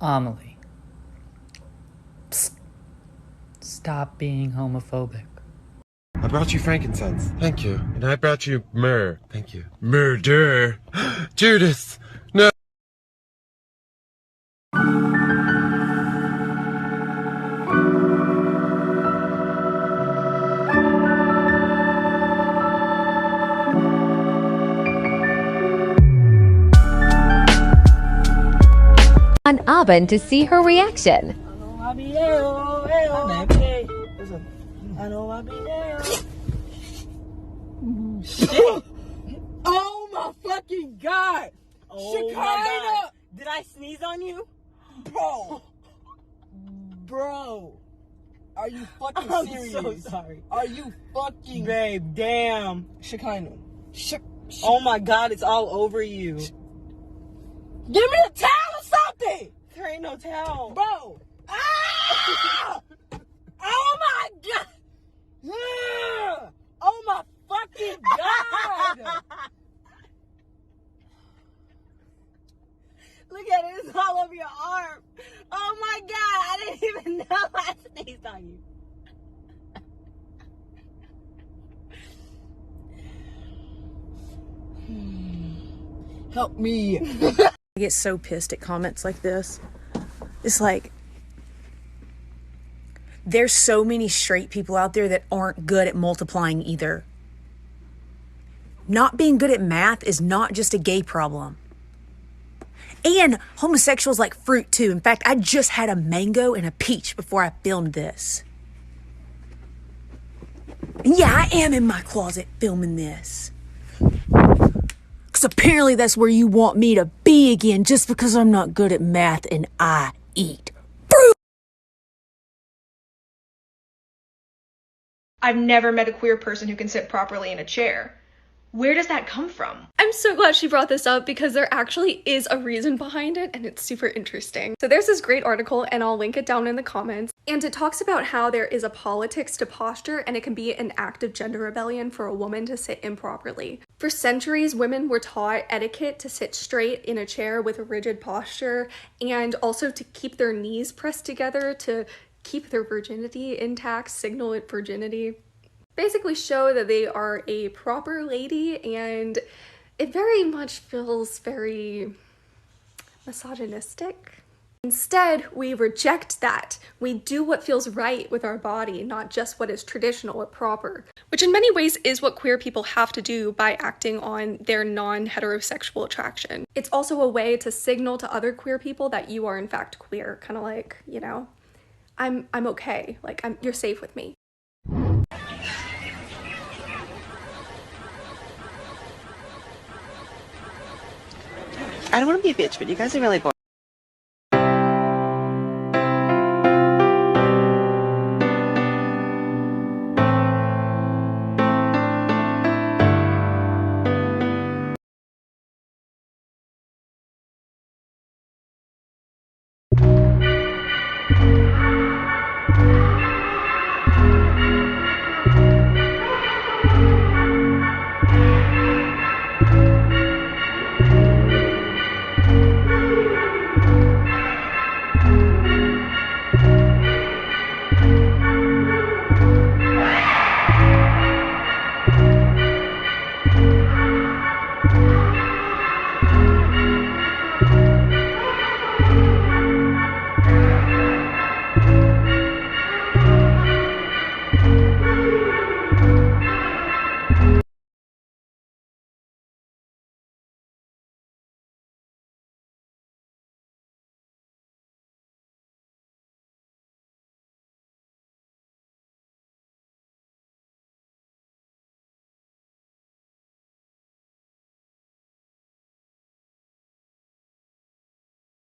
Amelie. Psst. Stop being homophobic. I brought you frankincense. Thank you. And I brought you myrrh. Thank you. Murder. Judas. No. On Aben to see her reaction. I know I be there. Shit. Oh my fucking god! Oh my god! Did I sneeze on you? Bro. Are you fucking serious? I'm so sorry. Are you fucking... Babe, damn. Shekinah. Oh my god, it's all over you. Give me a towel or something! There ain't no towel. Bro. Ah! Oh my god! Yeah! Oh my fucking god! Look at it, it's all over your arm. Oh my god, I didn't even know I sneezed on you. Help me. I get so pissed at comments like this. It's like, there's so many straight people out there that aren't good at multiplying either. Not being good at math is not just a gay problem. And homosexuals like fruit too. In fact, I just had a mango and a peach before I filmed this. And yeah, I am in my closet filming this. Because apparently that's where you want me to be again, just because I'm not good at math and I eat fruit. I've never met a queer person who can sit properly in a chair. Where does that come from? I'm so glad she brought this up because there actually is a reason behind it and it's super interesting. So there's this great article and I'll link it down in the comments. And it talks about how there is a politics to posture and it can be an act of gender rebellion for a woman to sit improperly. For centuries, women were taught etiquette to sit straight in a chair with a rigid posture and also to keep their knees pressed together to keep their virginity intact, signal it virginity. Basically show that they are a proper lady, and it very much feels very misogynistic. Instead, we reject that. We do what feels right with our body, not just what is traditional or proper. Which in many ways is what queer people have to do by acting on their non-heterosexual attraction. It's also a way to signal to other queer people that you are in fact queer. Kind of like, you know, I'm okay, like you're safe with me. I don't want to be a bitch, but you guys are really boring.